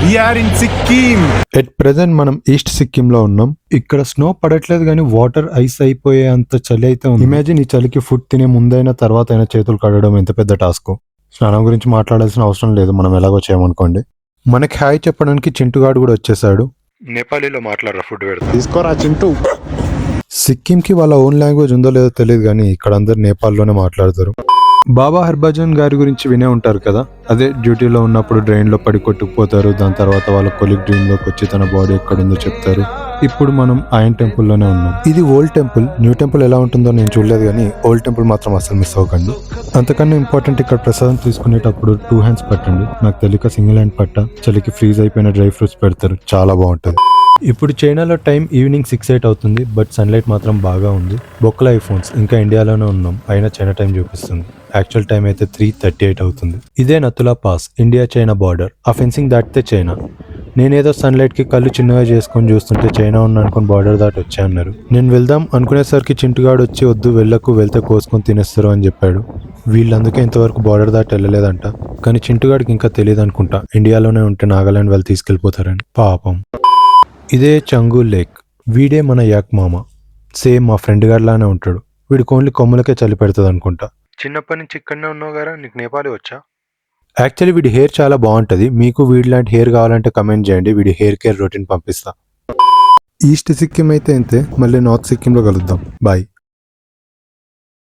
We are in Sikkim. At present మనం east Sikkim లో ఉన్నాం. ఇక్కడ స్నో పడట్లేదు కానీ వాటర్ ఐస్ అయిపోయే అంత చలి అయితే ఉంది. ఇమాజిన్ ఈ చలికి ఫుడ్ తినే ముందైనా తర్వాత అయినా చేతులు కడగడం ఎంత పెద్ద టాస్క్. స్నానం గురించి మాట్లాడాల్సిన అవసరం లేదు, మనం ఎలాగో చేయమనుకోండి. మనకి హాయ్ చెప్పడానికి చింటుగాడు కూడా వచ్చేసాడు. నేపాలీలో మాట్లాడరా ఫుడ్ పెడతా. తీసుకోరా చింటూ. సిక్కింకి వాళ్ళ ఓన్ లాంగ్వేజ్ ఉందో లేదో తెలియదు కానీ ఇక్కడ అందరు నేపాల్లోనే మాట్లాడతారు. బాబా హర్భజన్ గారి గురించి వినే ఉంటారు కదా. అదే డ్యూటీలో ఉన్నప్పుడు డ్రైన్ లో పడి కొట్టుకుపోతారు. దాని తర్వాత వాళ్ళ కొలిగ్ డ్రీమ్ లోకి వచ్చి తన బాడీ ఎక్కడుందో చెప్తారు. ఇప్పుడు మనం ఆయన టెంపుల్లోనే ఉన్నాం. ఇది ఓల్డ్ టెంపుల్. న్యూ టెంపుల్ ఎలా ఉంటుందో నేను చూడలేదు కానీ ఓల్డ్ టెంపుల్ మాత్రం అసలు మిస్ అవ్వకండి. అంతకన్నా ఇంపార్టెంట్, ఇక్కడ ప్రసాదం తీసుకునేటప్పుడు 2 hands పట్టండి. నాకు తెలియక సింగిల్ హ్యాండ్ పట్ట. చలికి ఫ్రీజ్ అయిపోయిన డ్రై ఫ్రూట్స్ పెడతారు, చాలా బాగుంటుంది. ఇప్పుడు చైనాలో టైం ఈవినింగ్ 6-8 అవుతుంది. బట్ సన్లైట్ మాత్రం బాగా ఉంది. బొక్కల ఐఫోన్స్. ఇంకా ఇండియాలోనే ఉన్నాం అయినా చైనా టైం చూపిస్తుంది. యాక్చువల్ టైం అయితే 3:38 అవుతుంది. ఇదే Nathula pass, India China border. ఆ ఫెన్సింగ్ దాటితే చైనా. నేనేదో సన్లైట్ కి కళ్ళు చిన్నగా చేసుకొని చూస్తుంటే చైనా ఉన్న అనుకుని బార్డర్ దాటి వచ్చా అన్నారు. నేను వెళ్దాం అనుకునేసరికి చింటుగాడు వచ్చి వద్దు వెళ్ళకు, వెళ్తే కోసుకొని తినేస్తారు అని చెప్పాడు. వీళ్ళందుకే ఇంతవరకు బార్డర్ దాటి వెళ్ళలేదంట. కానీ చింటుగాడికి ఇంకా తెలియదు అనుకుంటా, ఇండియాలోనే ఉంటే నాగాలాండ్ వాళ్ళు తీసుకెళ్లిపోతారని. పాపం. ఇదే చంగు లేక్. వీడే మన యాక్ మామ. సేమ్ మా ఫ్రెండ్ గారిలానే ఉంటాడు. వీడికి ఓన్లీ కొమ్మలకే చలి పెడుతుంది అనుకుంటా. చిన్నప్పటి నుంచి ఇక్కడనే ఉన్నావు గారా, నీకు నేపాలీ వచ్చా? యాక్చువల్లీ వీడి హెయిర్ చాలా బాగుంటుంది. మీకు వీడి లాంటి హెయిర్ కావాలంటే కమెంట్ చేయండి, వీడి హెయిర్ కేర్ రొటీన్ పంపిస్తా. ఈస్ట్ సిక్కిం అయితే అంతే, మళ్ళీ నార్త్ సిక్కింలో కలుద్దాం. బాయ్.